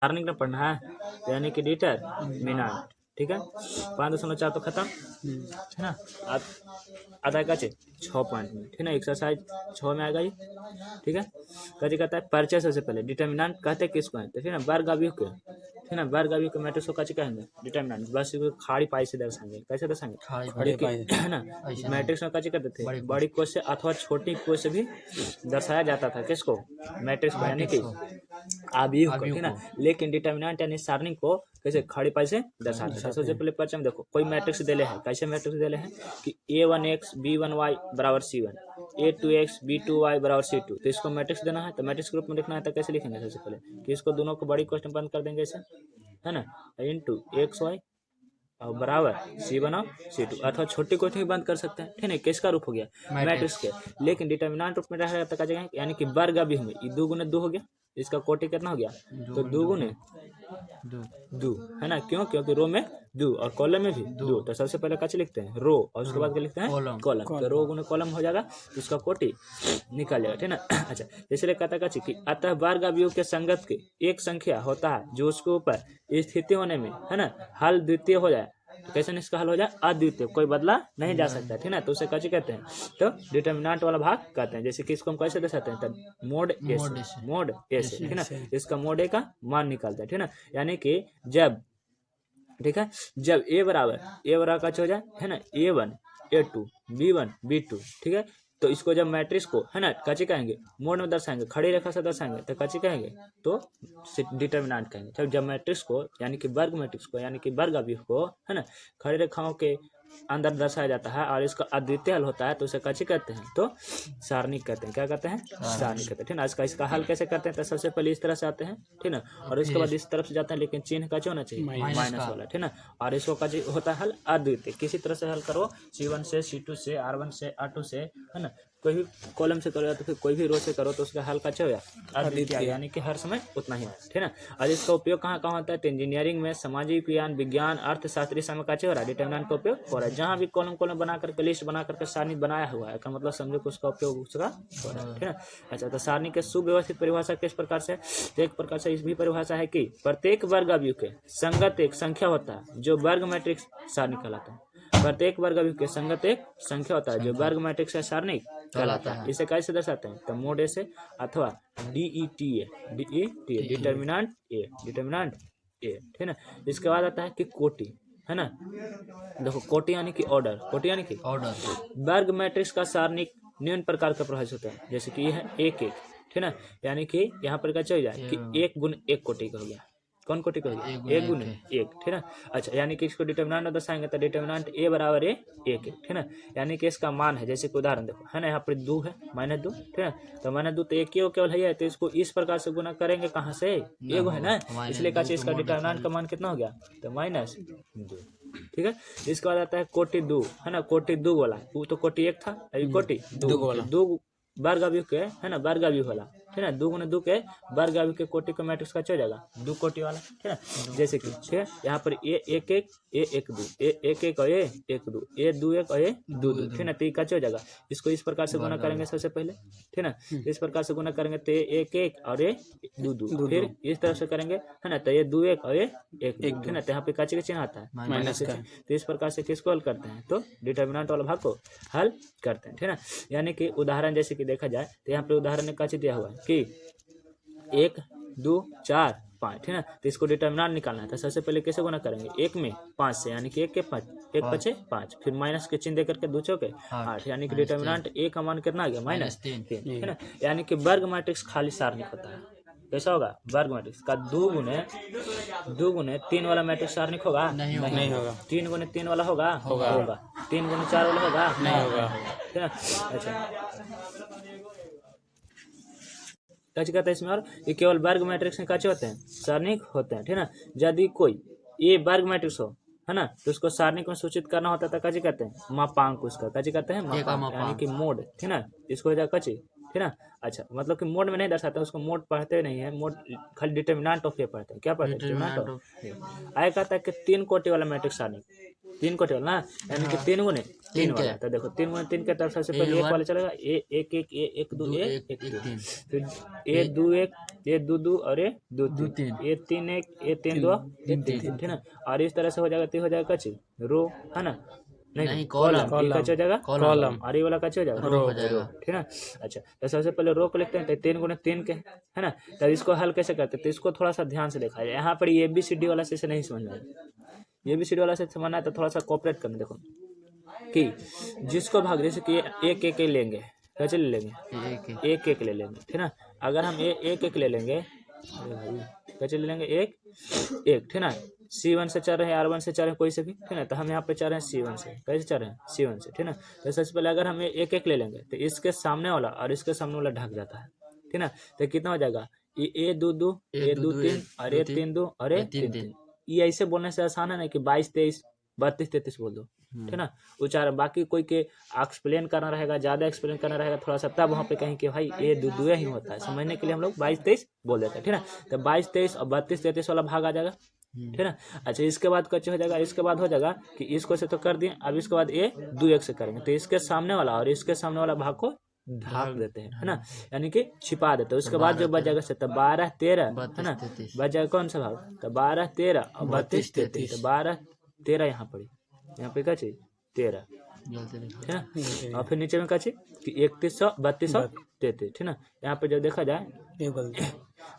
सारणिक में पढ़ना है, यानी कि डिटरमिनेंट। ठीक है, 5.4 तो खत्म है ना। आता है कचे 6 पॉइंट में, ठीक है ना। एक्सरसाइज 6 में आएगा ये। ठीक है, कचे कहता है परिचय सबसे पहले डिटरमिनेंट कहते हैं किसको है, तो ठीक है ना, वर्ग अवयव के, ठीक है ना, वर्ग अवयव के मैट्रिक्स को कचे कहेंगे डिटरमिनेंट। बस इसको खाड़ी पाई से दर्शाएंगे, कैसे दर्शाएंगे, खाड़ी पाई है ना। मैट्रिक्स में कचे कहते थे बड़ी कोश से अथवा छोटी कोश से भी दर्शाया जाता था किसको, मैट्रिक्स को, यानी कि अवयव को, ठीक है ना। लेकिन डिटरमिनेंट यानी सारणी को कैसे खड़ी पाई से दर्शाते हैं। सबसे पहले परिचय में देखो, कोई मैट्रिक्स देले है, कैसे मैट्रिक्स देले हैं कि a1x b1y बराबर c1, a2x b2y बराबर c2। तो इसको मैट्रिक्स देना है, तो मैट्रिक्स के रूप में लिखना है, तो कैसे लिखेंगे, सबसे पहले कि इसको दोनों को बड़ी क्वेश्चन बंद कर देंगे ऐसे, है ना, इंटू एक्स वाई और बराबर c1 और c2, अथवा छोटी कोष्ठक भी बंद कर सकते हैं, ठीक है। किसका रूप हो गया, मैट्रिक्स के। लेकिन डिटरमिनेंट रूप में रहा जाता है, यानी कि वर्ग अवयव में, ये 2 गुने 2 हो गया, इसका कोटि कितना हो गया, तो 2 गुने 2, है ना। क्यों, क्योंकि रो में 2 और कॉलम में भी 2। तो सबसे पहले कैसे लिखते हैं, रो, और उसके बाद क्या लिखते हैं, कॉलम। तो रो गुने कॉलम हो जाएगा, तो उसका कोटि निकल जाएगा, ठीक है ना। अच्छा, इसलिए कहता है कि अतः वर्ग अवयव के संगत के एक संख्या होता है जो उसके ऊपर स्थिति होने में, है ना, हल द्वितीय हो जाए। तो कैसे इसका हल हो जाए, अद्वितीय, कोई बदला नहीं जा सकता, ठीक है ना। तो उसे कैसे कहते हैं, तो डिटरमिनेंट वाला भाग कहते हैं। जैसे कि इसको हम कैसे दर्शाते हैं, तो मोड ए से, ठीक है ना। इसका मोड ए का मान निकालते हैं, ठीक है ना। यानी कि जब, ठीक है, जब ए बराबर का हो जाए, है ना, a1 a2 b1 b2, ठीक है। तो इसको जब मैट्रिक्स को, है ना, कची कहेंगे, मोड में दर्शाएंगे, खड़ी रेखा से दर्शाएंगे, तो कची कहेंगे, तो डिटरमिनेंट कहेंगे। जब मैट्रिक्स को, यानी कि वर्ग मैट्रिक्स को, यानी कि वर्ग अवयव को, है ना, खड़ी रेखाओं के अंदर दर्शाया जाता है और इसका अद्वितीय हल होता है, तो उसे कची कहते हैं, तो सारणिक कहते हैं। क्या कहते हैं, सारणिक कहते हैं, ठीक है। इसका हल कैसे करते हैं, तो सबसे पहले इस तरह से आते हैं, ठीक है ना, और इसके बाद इस तरफ से जाते हैं, लेकिन चिन्ह का होना चाहिए, माइनस वाला, ठीक है ना। और इसको का होता है हल अद्वितीय, किसी तरह से हल करो, C1 से C2 से R1 से R2 से, है ना, कोई भी कॉलम से करो या तो फिर कोई भी रो से करो, तो उसका हल का हो जाए अद्वितीय, यानी कि हर समय उतना ही, ठीक है ना। और इसका उपयोग कहाँ कहाँ होता है, तो इंजीनियरिंग में, सामाजिक विज्ञान, विज्ञान, अर्थशास्त्री समय का हो रहा है, डिटरमिनेंट का उपयोग हो रहा है। जहाँ भी कॉलम बना करके, लिस्ट बना करके सारणी बनाया हुआ है, का मतलब समझो कि उसका उपयोग उसका हो रहा है, ठीक है ना। अच्छा, तो सारणी के सुव्यवस्थित परिभाषा किस प्रकार से, तो एक प्रकार से इस भी परिभाषा है कि प्रत्येक वर्ग अवयव के संगत एक संख्या होता है जो वर्ग मैट्रिक्स सारणी कहलाता है। प्रत्येक वर्ग अवयव के संगत एक संख्या होता है जो वर्ग मैट्रिक्स है सारणी कहलाता है। इसे कैसे दर्शाते हैं, तो मोड ए से अथवा DETA डिटरमिनेंट ए, ठीक है ना। इसके बाद आता है कि कोटि, है ना। देखो कोटि यानी कि ऑर्डर, कोटि यानी कि वर्ग मैट्रिक्स का सारणिक निम्न प्रकार का प्रभावित होता है, जैसे कि यह है 1 1, ठीक है ना। यानी कि यहाँ पर क्या चल जाए कि 1 गुण 1 कोटि का हो गया, कौन कोटि का हो गया, 1 गुने 1, ठीक है ना। अच्छा, यानी कि इसको डिटरमिनेंट दर्शाएंगे, तो डिटरमिनेंट ए बराबर ए 1 ठीक है ना। यानी कि इसका मान है, जैसे कि उदाहरण देखो, है ना, यहाँ पर 2 है, -2, ठीक है। तो -2 तो एक ही केवल है, तो इसको इस प्रकार से गुना करेंगे, कहाँ से, एगो है ना, इसलिए कहा इसका डिटरमिनेंट का मान कितना हो गया, तो -2, ठीक है। इसके बाद आता है कोटि 2, है ना, कोटि 2 वाला, वो तो कोटि 1 था, अभी कोटि 2 वर्ग अवयव के, है ना, वर्ग अवयव वाला, ठीक है, 2 गुने 2 के वर्ग अवयव के कोटि का मैट्रिक्स का हो जाएगा 2 कोटि वाला, ठीक है। जैसे कि ठीक है, यहाँ पर ए 1 1 ए 1 2 ए 1 1 और ए 1 2 ए 2 1 और ए 2 2, ठीक है ना। तो ये का हो जाएगा, इसको इस प्रकार से गुना करेंगे सबसे पहले, ठीक है ना। इस प्रकार से गुना करेंगे तो 1 1 और ए 2 2, फिर इस तरह से करेंगे, है ना, तो ये 2 1 और ए 1 2, ठीक है ना। तो यहाँ पे काची का चिन्ह आता है, माइनस का। तो इस प्रकार से किसको हल करते हैं, तो डिटरमिनेंट वाला भाग को हल करते हैं, ठीक है ना। यानी कि उदाहरण जैसे कि देखा जाए, तो यहाँ पे उदाहरण में काची दिया हुआ है कि 1 2 4 5, ठीक है ना। तो इसको डिटरमिनेंट निकालना है, तो सबसे पहले कैसे गुना करेंगे, 1 में 5 से, यानी कि 1 के 5, 1 5 5, फिर माइनस के चिन्ह दे करके 2 चौके 8, यानी कि डिटरमिनेंट ए का मान कितना आ गया, -3, ठीक है ना। यानी कि वर्ग मैट्रिक्स खाली सारणिक होता है, कैसा होगा, वर्ग मैट्रिक्स का 2 गुने 3 वाला मैट्रिक्स सारणिक होगा, नहीं होगा। 3 गुने 3 वाला होगा, 3 गुने 4 वाला होगा, नहीं होगा, ठीक है ना। अच्छा, कैसे कहते हैं इसमें, और ये केवल वर्ग मैट्रिक्स में कैसे होते हैं, सारणिक होते हैं, ठीक है ना। यदि कोई ये वर्ग मैट्रिक्स हो, है ना, तो उसको सारणिक में सूचित करना होता है, तो कैसे कहते हैं, मापांक, उसका कैसे कहते हैं, मापांक, यानी कि मोड, ठीक है ना। इसको हो जाए कची, ठीक ठीक है ना। अच्छा मतलब कि मोड में नहीं दर्शाते, उसको मोड पढ़ते नहीं है, मोड खाली डिटर्मिनेंट ऑफ ए पढ़ते हैं। क्या पढ़ते हैं? Determinant of. आगे कहता है कि 3 कोटि वाला मैट्रिक्स सारणी, 3 कोटि वाला ना, यानी कि 3 गुने 3 वाला। तो देखो 3 गुने 3 के तरफ सबसे पहले 1 वाला चलेगा, ए 1 1 ए 1 2 ए 1 3, फिर ए 2 1 ए 2 2 और ए 2 3, ए 3 1 ए 3 2 ए 3 3, ठीक ना। और इस तरह से हो जाएगा, तो हो जाएगा कच्ची रो, है ना, नहीं कॉलम, ये कच्चा हो जाएगा कॉलम, और ये वाला कच्चा हो जाएगा रो, ठीक है ना। अच्छा तो सबसे पहले रो को लिखते हैं, तो 3 गुने 3 के, है ना। तो इसको हल कैसे करते हैं, तो इसको थोड़ा सा ध्यान से देखा जाए। यहाँ पर ये ABCD वाला से नहीं समझ में आएगा, ABCD वाला से समझना है तो थोड़ा सा कोऑपरेट करना। देखो कि जिसको भाग, जैसे कि एक एक लेंगे, कैसे ले लेंगे, एक एक ले लेंगे, ठीक ना। अगर हम एक एक ले लेंगे, कैसे ले लेंगे, एक एक, ठीक ना। C1 से चल रहे हैं, R1 से चल रहे हैं, कोई से भी, ठीक ना। तो हम यहाँ पे चल रहे हैं C1 से, कैसे चल रहे हैं, C1 से, ठीक ना। तो सबसे पहले अगर हम एक एक ले लेंगे, तो इसके सामने वाला और इसके सामने वाला ढक जाता है, ठीक ना। तो कितना हो जाएगा, ए 2 2 ए 2 3 और ए 3 2 और ए 3 3। ये ऐसे बोलने से आसान है ना कि 22 23 32 33 बोल दो, ठीक ना। उच्चारण बाकी कोई के एक्सप्लेन करना रहेगा, ज्यादा एक्सप्लेन करना रहेगा थोड़ा सा, तब वहाँ पे कहीं कि भाई ये दो ही होता है, समझने के लिए हम लोग 22 23 बोल देते हैं, ठीक ना। तो 22 23 और 32 33 वाला भाग आ जाएगा, ठीक ना। अच्छा इसके बाद कच्चे हो जाएगा, इसके बाद हो जाएगा कि इसको से तो कर दिए, अब इसके बाद ए 2 1 से करेंगे, तो इसके सामने वाला और इसके सामने वाला भाग को ढाक देते हैं, है ना, यानी कि छिपा देते हैं। उसके बाद जो बच जाएगा 12 13, है ना, बच जाएगा कौन सा भाग, तो 12 13 और 32 33, तो 12 13 यहाँ पर, यहाँ पे क्या चाहिए 13, ठीक है। और फिर नीचे में क्या चाहिए कि 31 32 33, ठीक ना। यहाँ पे जब देखा जाए,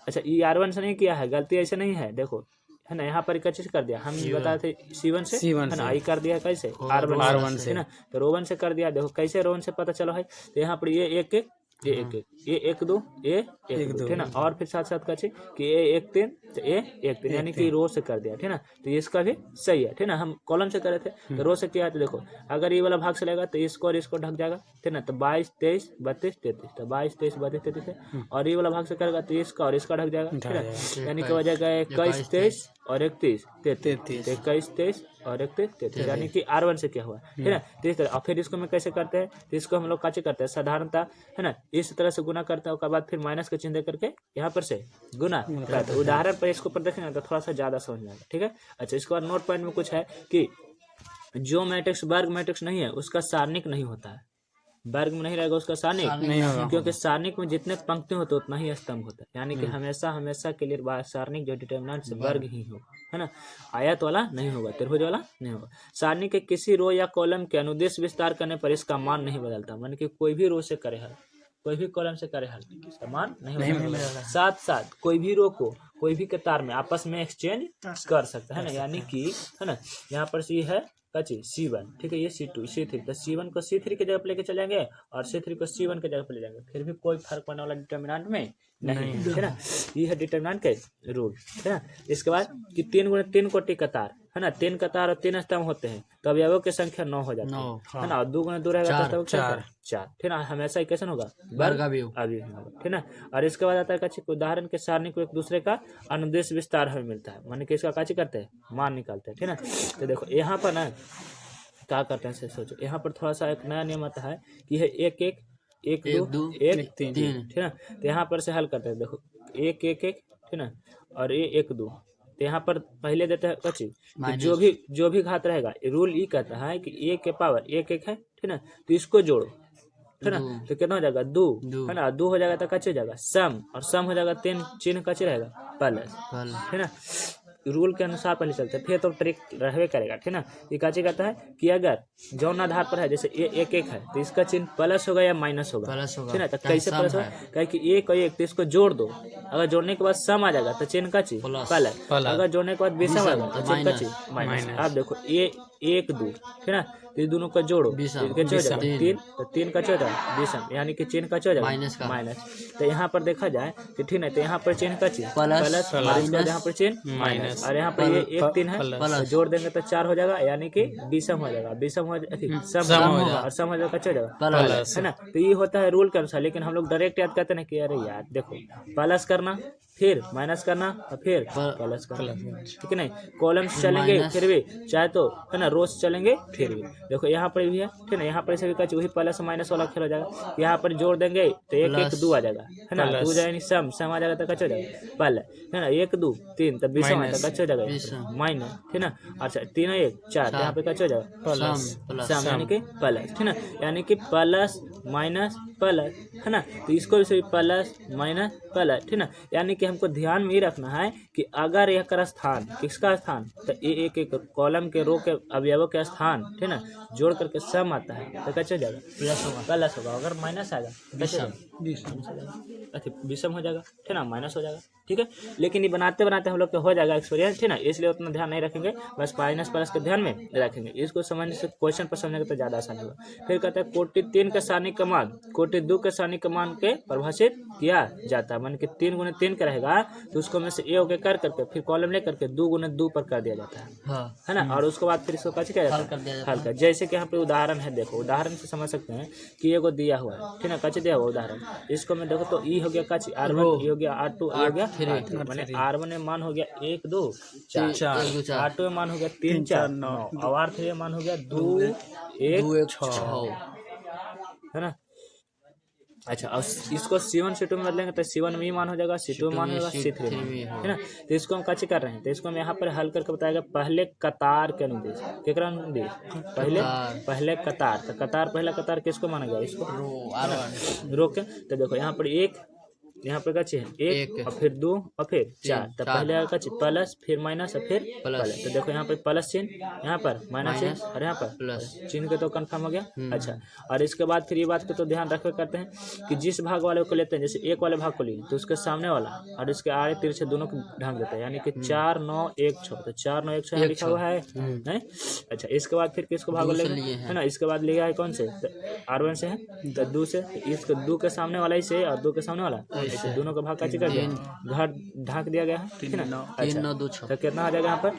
अच्छा ये R1 से नहीं किया है, गलती ऐसे नहीं है, देखो है ना। यहाँ पर कैसे कर दिया, हम बताए थे C1 से, है ना। आई कर दिया कैसे R1 से, है ना। तो रोवन से कर दिया, देखो कैसे रोवन से पता चला है। तो यहाँ पर ये एक एक ए 1 1 ए 1 2 ए 1 2, ठीक ना। और फिर साथ साथ कैसे कि ए 1 3 तो ए 1 3, यानी कि रो से कर दिया, ठीक ना। तो इसका भी सही है, ठीक ना। हम कॉलम से करे थे, तो रो से किया है। तो देखो अगर ये वाला भाग से लेगा तो इसको और इसको ढक जाएगा, ठीक ना। तो 22 23 32 33, तो 22 23 32 33 है। और ये वाला भाग से करेगा तो इसका और इसका ढक जाएगा, ठीक है। यानी कि हो जाएगा 21 23 और 31 33, 21 23 और 31 33, यानी कि R1 से क्या हुआ, ठीक है। तो इस तरह, और फिर इसको में कैसे करते हैं, तो इसको हम लोग कैसे करते हैं साधारणतः, है ना, इस तरह से गुना करते हैं, उसके बाद फिर माइनस का चिन्ह दे करके यहाँ पर से गुना करते हैं। उदाहरण पर इसको पर देखेंगे तो थोड़ा सा ज्यादा समझ में आएगा, ठीक है। अच्छा इसके बाद नोट पॉइंट में कुछ है कि जो मैट्रिक्स वर्ग मैट्रिक्स नहीं है उसका सारणिक नहीं होता है, वर्ग में नहीं रहेगा उसका सारणिक नहीं होगा, क्योंकि सारणिक में जितने पंक्ति होते उतना ही स्तंभ होता है, यानी कि हमेशा हमेशा के लिए सारणिक जो डिटर्मिनेंट से वर्ग ही होगा, है ना। आयत वाला नहीं होगा, त्रिभुज वाला नहीं होगा। सारणी के किसी रो या कॉलम के अनुदेश विस्तार करने पर इसका मान नहीं बदलता, मान कि कोई भी रो से करे हल, कोई भी कॉलम से करे हल, इसका मान नहीं बदलता। साथ साथ कोई भी रो को कोई भी कतार में आपस में एक्सचेंज कर सकता है ना, यानी कि, है ना, यहाँ पर सी है C1, ठीक है, ये C2 C3, तो C1 को C3 की जगह पे लेके चले जाएंगे और C3 को C1 की जगह पे ले जाएंगे, फिर भी कोई फर्क पड़ने वाला डिटर्मिनेंट में नहीं है ना। ये है डिटर्मिनेंट के रूल, है ना। इसके बाद कि 3 गुणे 3 कोटि कतार, है ना, 3 कतार और 3 स्तंभ होते हैं तो अवयवों की संख्या 9 हो जाती है ना। और 2 गुणे 2 रहेगा तो 4, ठीक ना। हमेशा इक्वेशन होगा वर्ग अवयव, ठीक ना। और इसके बाद आता है उदाहरण के सारणी को एक दूसरे का अनुदेश विस्तार हमें मिलता है, माने कि इसका काची करते हैं, मान निकालते हैं, ठीक ना। तो देखो यहाँ पर ना क्या करते हैं, सोचो यहाँ पर थोड़ा सा एक नया नियम आता है कि है 1 1 1 2 1 3, ठीक ना। तो यहाँ पर से हल करते हैं, देखो 1 1 1, ठीक ना, और ये 1 2, तो यहाँ पर पहले देते हैं कच्ची, जो भी घात रहेगा, रूल ये कहता है कि a के पावर 1 1 है, ठीक ना। तो इसको जोड़ो, है ना, तो कितना हो जाएगा 2, है ना। 2 हो जाएगा तो कच्चे हो जाएगा सम, और सम हो जाएगा 3 चिन्ह कच्चे रहेगा प्लस, है ना। रूल के अनुसार पहले चलते हैं, फिर तो ट्रिक रहवे करेगा, ठीक ना। ये काची कहता है कि अगर जौन आधार पर है, जैसे ये 1 1 है तो इसका चिन्ह प्लस होगा या माइनस होगा, ठीक ना। तो कैसे प्लस होगा, कहे कि 1 और 1 तो इसको जोड़ दो, अगर जोड़ने के बाद सम आ जाएगा तो चिन्ह का चिन्ह प्लस, अगर जोड़ने के बाद विषम आएगा तो चिन्ह का चिन्ह माइनस। आप देखो ये 1 2, ठीक ना, तो ये दोनों का जोड़ो, 3 तो 3 का 14 विषम, यानी कि चिन्ह का 14 माइनस। तो यहाँ पर देखा जाए कि ठीक है, तो यहाँ पर चिन्ह का चिन्ह प्लस, यहाँ पर चिन्ह माइनस, और यहाँ पर ये 1 3 है तो जोड़ देंगे तो 4 हो जाएगा, यानी कि विषम हो जाएगा, विषम हो सम होगा और सम हो जाएगा कच्चा हो जाएगा, है ना। तो ये होता है रूल के अनुसार, लेकिन हम लोग डायरेक्ट याद करते हैं कि अरे यार देखो प्लस करना फिर माइनस करना और फिर प्लस करना, ठीक है नहीं। कॉलम से चलेंगे फिर भी, चाहे तो है ना, रो से चलेंगे फिर भी। देखो यहाँ पर भी है, ठीक है, यहाँ पर से भी कच वही प्लस माइनस वाला खेल हो जाएगा। यहाँ पर जोड़ देंगे तो एक एक दो आ जाएगा, है ना, दो जाएगा सम आ जाएगा तो कच हो जाएगा पहले, है ना, 1 2 3 तब 20 तो कच हो जाएगा माइनस, ठीक है ना। अच्छा 3 1 4 यहाँ पे कच हो जाएगा सम यानी कि प्लस, ठीक है ना, यानी कि प्लस माइनस प्लस, है ना। तो इसको भी प्लस माइनस प्लस, ठीक है ना। यानी कि हमको ध्यान में ही रखना है कि अगर यह का स्थान किसका स्थान, तो एक एक कॉलम के रो के अवयवों के स्थान, ठीक है ना, जोड़ करके सम आता है तो कैसे हो जाएगा प्लस होगा। अगर माइनस आएगा तो कैसे विषम हो जाएगा, ठीक है ना, माइनस हो जाएगा, ठीक है। लेकिन ये बनाते बनाते हम लोग को हो जाएगा एक्सपीरियंस, ठीक है ना, इसलिए उतना ध्यान नहीं रखेंगे, बस माइनस प्लस के ध्यान में रखेंगे। इसको समझने से क्वेश्चन पर समझने का तो ज़्यादा आसान होगा। फिर कहते हैं कोटि 3 के सारणी का मान कोटि 2 के सारणी के मान के परिभाषित किया जाता है। मान कि 3 गुने 3 का रहेगा तो उसको में से ए होके कर करके फिर कॉलम ले करके 2 गुने 2 पर कर दिया जाता है ना। और उसके बाद फिर इसको कैसे किया जाता है, हल कर। जैसे कि यहाँ पे उदाहरण है, देखो उदाहरण से समझ सकते हैं कि एगो दिया हुआ है, ठीक है, कैसे दिया हुआ उदाहरण। इसको मैं देखो तो ई हो गया कच R1, ई हो गया R2, ई हो गया R3, माने R1 में मान हो गया 1 2 4, R2 में मान हो गया 3 4 9 और R3 में मान हो गया 2 1 6, है ना। अच्छा और इसको C1 C2 में बदलेंगे तो C1 में ही मान हो जाएगा, C2 में मान होगा, C3 में, है ना। तो इसको हम कैसे कर रहे हैं, तो इसको हम यहाँ पर हल करके बताएगा पहले कतार के अनुदेश, केकरा अनुदेश, पहले कतार। तो कतार पहला कतार किसको माना गया, इसको रो के। तो देखो यहाँ पर एक, यहाँ पर कच्चे है 1 और फिर 2 और फिर 4, तो पहले आएगा कच्चे प्लस फिर माइनस और फिर प्लस। तो देखो यहाँ पर प्लस चिन्ह, यहाँ पर माइनस चिन्ह और यहाँ पर प्लस चिन्ह के तो कंफर्म हो गया। अच्छा और इसके बाद फिर ये बात को तो ध्यान रखे करते हैं कि जिस भाग वाले को लेते हैं, जैसे 1 वाले भाग को लिए तो उसके सामने वाला और इसके आड़े तिरछे दोनों को ढंग देता है, यानी कि 4 9 1 6, तो 4 9 1 6 लिखा हुआ है नहीं। अच्छा इसके बाद फिर किसको भाग लेंगे, है ना, इसके बाद लिया है कौन से, R1 से है, तो 2 से, इसको 2 के सामने वाला ही से और 2 के सामने वाला, ऐसे दोनों का भाग कैसे कर दिया, घर ढक दिया गया है, ठीक है ना। अच्छा तो कितना आ जाएगा यहाँ पर,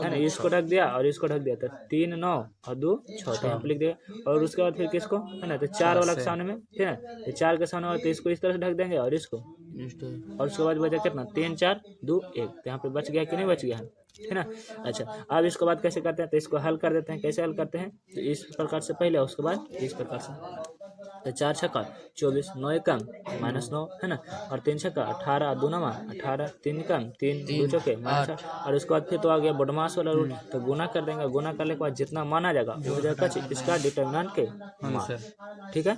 है ना, इसको ढक दिया और इसको ढक दिया, तो 3 9 और 2 6, तो यहाँ पर लिख दिया। और उसके बाद फिर किसको, है ना, तो 4 वाला के सामने में, ठीक है, तो 4 के सामने वाला, तो इसको इस तरह से ढक देंगे और इसको, और उसके बाद बचा कितना 3 4 2 1, तो यहाँ पे बच गया कि नहीं बच गया है ना। अच्छा अब इसके बाद कैसे करते हैं, तो इसको हल कर देते हैं। कैसे हल करते हैं, तो इस प्रकार से पहले, उसके बाद इस प्रकार से। तो 4 छक्का 24, 9 कम -9, है ना, और 3 छक्का 18, 2 9 18, 3 कम 3 2 चौके -8। और उसके बाद फिर तो आ गया बदमाश वाला रूल, तो गुना कर देंगे। गुना करने के बाद जितना मान आ जाएगा वो हो जाएगा इसका डिटर्मिनेंट के मान, ठीक है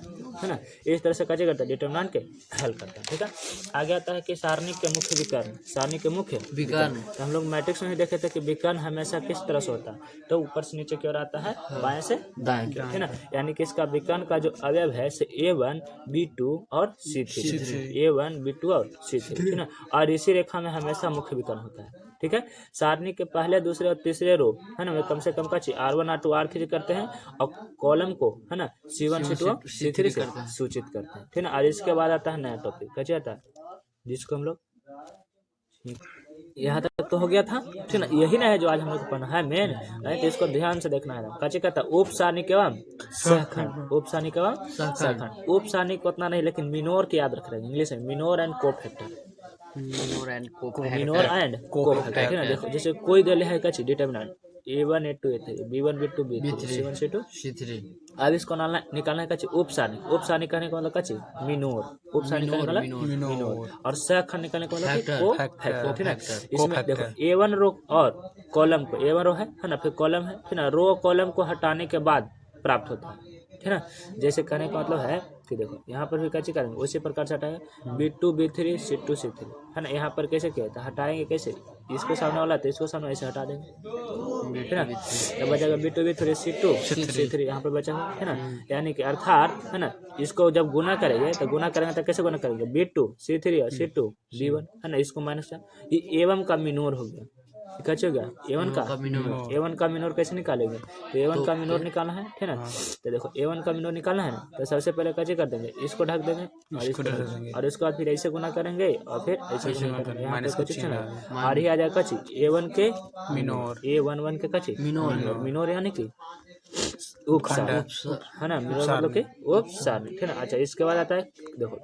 ना। इस तरह से कैसे करते हैं, डिटर्मिनेंट के हल करते हैं, ठीक है। आगे आता है कि सारणी के मुख्य विकर्ण, सारणी के मुख्य विकर्ण। तो हम लोग मैट्रिक्स में ही देखे थे कि विकर्ण हमेशा किस तरह से होता है, तो ऊपर से नीचे की ओर आता है, बाएं से दाएं की ओर, है ना। यानी कि इसका विकर्ण का जो अवयव है से A1 B2 और C3, A1 B2 और C3, ठीक है ना। और इसी रेखा में हमेशा मुख्य विकर्ण होता है, ठीक है। सारणी के पहले दूसरे और तीसरे रो, है ना, कम से कम का R1 R2 R3 करते हैं और कॉलम को, है ना, C1 C2 और C3 से सूचित करते हैं, ठीक है ना। और इसके बाद आता है नया टॉपिक, कैसे आता है, जिसको हम लोग यहाँ तक तो हो गया था, ठीक ना। यही ना है जो आज हम लोग पढ़ना है मेन, तो इसको ध्यान से देखना है। कैसे कहता है, उप सारणी एवं सहखंड, उप सारणी एवं सहखंड। उप सारणी को उतना नहीं, लेकिन मिनोर की याद रख रहे हैं, इंग्लिश में Minaur and cofactor, Minaur and cofactor, ठीक है ना। देखो जैसे कोई दिया है कैसे determinant A1 A2 A3 B1 B2 B3 C1 C2 C3। अब इसको निकालना है कैसे उप सारणी। उप सारणी कहने का मतलब कैसे मिनोर, उप सारणी कहने का मतलब मिनोर, और सहखंड निकालने का मतलब कोफैक्टर, ठीक है। इसमें देखो A1 रो और कॉलम को, A1 रो है ना, फिर कॉलम है, ठीक ना, रो कॉलम को हटाने के बाद प्राप्त होता है, ठीक है ना। जैसे कहने का मतलब है कि देखो यहाँ पर भी कैसे करेंगे, उसी प्रकार से हटाएंगे B2 B3 C2 C3, है ना। यहाँ पर कैसे किया था, हटाएंगे कैसे, इसको सामने वाला तो इसको सामने ऐसे हटा देंगे, ठीक है ना। तो बचेगा B2 B3 C2 C3, यहाँ पर बचा है ना। यानी कि अर्थात, है ना, इसको जब गुना करेंगे तो गुना करेंगे तो कैसे गुना करेंगे, B2 C3 और C2 B1, है ना, इसको माइनस, ये एवं का मिनोर हो गया, कैसे हो गया A1 का मिनोर। A1 का मिनोर कैसे निकालेंगे, तो A1 का मिनोर निकालना है, ठीक है ना। तो देखो A1 का मिनोर निकालना है ना, तो सबसे पहले कैसे कर देंगे, इसको ढक देंगे और इसको ढक देंगे, और इसके बाद फिर ऐसे गुना करेंगे और फिर ऐसे गुना करेंगे, यहाँ पे कुछ ना और ही आ जाएगा कच्ची A1 के मिनोर, A11 के कच्ची मिनोर, मिनोर यानी कि उप सारणी, है ना, मिनोर मतलब कि उप सारणी, ठीक है ना। अच्छा इसके बाद आता है देखो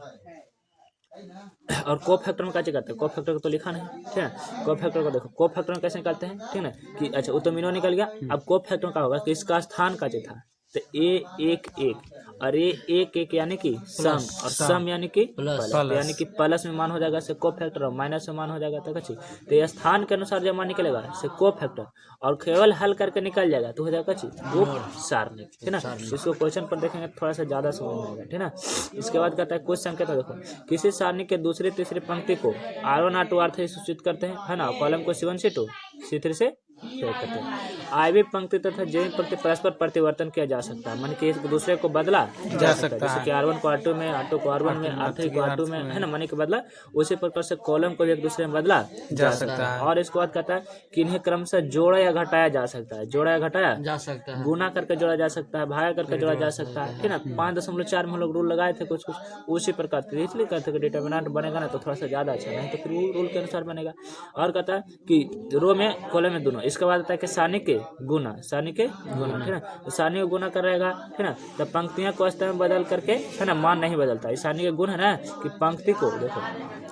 और को फैक्टर में क्या करते हैं, को फैक्टर को तो लिखा नहीं, ठीक है। को फैक्टर को देखो, को फैक्टर में कैसे निकालते हैं, ठीक है कि अच्छा वो तो मीनो निकल गया। अब को फैक्टर का होगा कि इसका स्थान का था, तो ए एक एक और ए एक एक यानी कि सम, और सम यानी कि प्लस, यानी कि प्लस में मान हो जाएगा से को फैक्टर, और माइनस में मान हो जाएगा तो कची, तो ये स्थान के अनुसार जब मान निकलेगा से को फैक्टर, और केवल हल करके निकल जाएगा तो हो जाएगा कची वो सारणिक, ठीक ना। इसको क्वेश्चन पर देखेंगे थोड़ा सा ज्यादा समझ में आएगा, ठीक ना। इसके बाद कहता है कुछ संकेत देखो, किसी सारणी के दूसरी तीसरी पंक्ति को R1 R2 R3 सूचित करते हैं, है ना। कॉलम को C1 C2 C3 से करते हैं। आयवी पंक्ति तथा जैविक पंक्ति परस्पर परिवर्तन किया जा सकता है, मान कि एक दूसरे को बदला जा सकता है, जैसे कि R1 को R2 में, R2 को R1 में, R3 को R2 में, है ना, मान के बदला। उसी प्रकार से कॉलम को भी एक दूसरे में बदला जा सकता है। और इसके बाद कहता है कि इन्हें क्रमशः जोड़ा या घटाया जा सकता है, जोड़ा या घटाया जा सकता है, गुना करके जोड़ा जा सकता है, भागा करके जोड़ा जा सकता है, ठीक ना। 5.4 में हम लोग रूल लगाए थे कुछ उसी प्रकार से, इसलिए कहते हैं कि डिटरमिनेंट बनेगा ना तो थोड़ा सा ज्यादा अच्छा, नहीं तो फिर रूल के अनुसार बनेगा। और कहता है कि रो में कॉलम में दोनों। इसके बाद आता है कि सारणी के गुना, सारणी के गुना, ठीक ना। सारणी को गुना कर रहेगा, ठीक ना, तो पंक्तियों को स्तर में बदल करके, है ना, मान नहीं बदलता। इस सारणी के गुण है ना कि पंक्ति को देखो,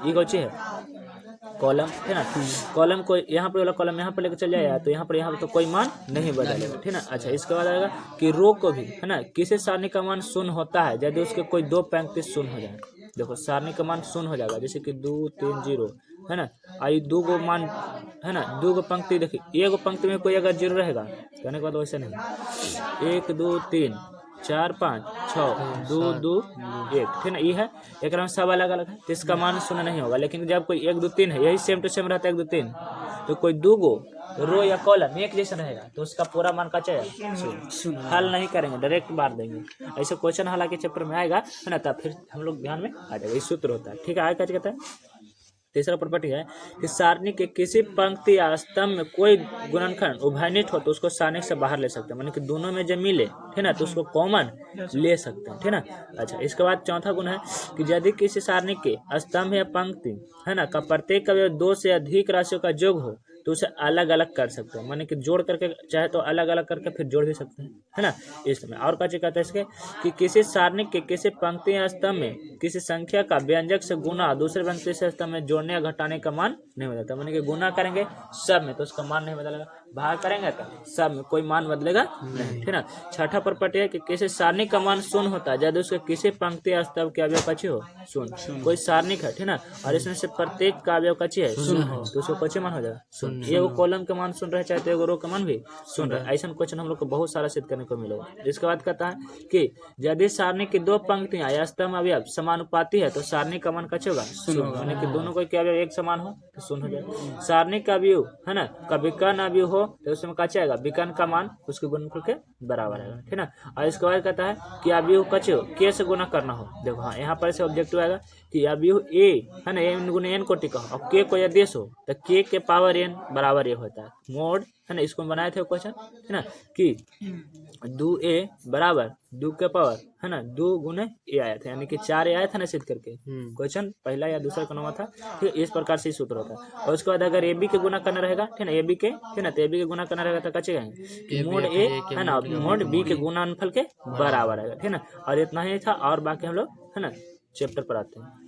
ये कौची है कॉलम, है ना। कॉलम को यहाँ पर वाला कॉलम यहाँ पर लेकर चल जाएगा तो यहाँ पर तो कोई मान नहीं बदलेगा, ठीक ना। अच्छा, इसके बाद आएगा कि रो को भी, है ना, किसी सारणी का मान शून्य होता है यदि उसके कोई दो पंक्ति शून्य हो जाए। देखो सारणी का मान शून्य हो जाएगा, जैसे कि 2 3 0, है ना। आई दो गो मान, है ना, दो गो पंक्ति देखिए, एक पंक्ति में कोई अगर 0 रहेगा, कहने के बाद वैसे नहीं, 1 2 3 4 5 6 2 2 1, ठीक है। ये है एक में सब अलग अलग है तो इसका मान शून्य नहीं होगा। लेकिन जब कोई 1 2 3 है, यही सेम टू सेम रहता है 1 2 3, तो कोई दो गो रो या कॉलम एक जैसा रहेगा तो उसका पूरा मान का चाहिए हल नहीं करेंगे, डायरेक्ट मार देंगे। ऐसे क्वेश्चन हालांकि चैप्टर में आएगा, है ना, तब फिर हम लोग ध्यान में आ जाएगा। ये सूत्र होता है, ठीक है। आगे क्या कहता है, तीसरा प्रॉपर्टी है कि सारणी के किसी पंक्ति या स्तंभ में कोई गुणनखंड उभयनिष्ठ हो तो उसको सारणी से बाहर ले सकते हैं, माने कि दोनों में जब मिले, ठीक ना, तो उसको कॉमन ले सकते हैं, ठीक ना। अच्छा, इसके बाद चौथा गुण है कि यदि किसी सारणी के स्तंभ या पंक्ति, है ना, का प्रत्येक अवयव 2 से अधिक राशियों का योग हो तो उसे अलग अलग कर सकते हैं, माने कि जोड़ करके चाहे तो अलग अलग करके फिर जोड़ भी सकते हैं, है ना। इसमें और क्या कहता है इसके कि किसी सारणी के किसी पंक्ति या स्तंभ में किसी संख्या का व्यंजक से गुना दूसरे पंक्ति से स्तंभ में जोड़ने या घटाने का मान नहीं बदलता, माने कि गुना करेंगे सब में तो उसका मान नहीं बदलेगा, भाग करेंगे तो सब में कोई मान बदलेगा नहीं, ठीक ना। छठा प्रॉपर्टी है कि किसी सारणी का मान शून्य होता है यदि उसके किसी पंक्ति या स्तंभ के अवयव कच्चे हो शून्य, कोई सारणी है, ठीक ना, और इसमें से प्रत्येक का अवयव कच्चे है शून्य हो तो उसको कच्चे मान हो जाएगा शून्य। एगो कॉलम के मान सुन रहे चाहे तो एगो रो का मान भी सुन रहे, ऐसा क्वेश्चन हम लोग को बहुत सारा सिद्ध करने को मिलेगा। इसके बाद कहता है कि यदि सारणी की दो पंक्तियां या स्तंभ अवयव समानुपाती है तो सारणी का मान कैसे होगा शून्य, यानी कि दोनों को क्या अवयव एक समान हो तो शून्य हो जाएगा। सारणी का अवयव, है ना, का विकर्ण अवयव हो तो उसमें कैसे आएगा विकर्ण का मान उसके गुणनफल के बराबर आएगा, ठीक ना। और इसके बाद कहता है कि अवयव कैसे हो के से गुना करना हो, देखो हाँ यहाँ पर से ऑब्जेक्टिव आएगा कि अवयव ए, है ना, एन गुना एन कोटि का और के को यदि हो तो के पावर एन बराबर ये होता है मोड, है ना। इसको बनाए थे क्वेश्चन, है ना, कि 2a बराबर 2 के पावर, है ना, 2 गुने ए आया था, यानी कि 4 आया था ना सिद्ध करके क्वेश्चन पहला या दूसरा करना था, ठीक है। इस प्रकार से सूत्र होता है। और उसके बाद अगर ए बी के गुना करना रहेगा, ठीक है, ए बी के, ठीक है, तो ए बी के गुना करना रहेगा तो कैसे कहेंगे मोड ए, है ना, मोड बी के गुणनफल के बराबर आएगा, ठीक है ना। और इतना ही था और बाकी हम लोग, है ना, चैप्टर पर आते हैं।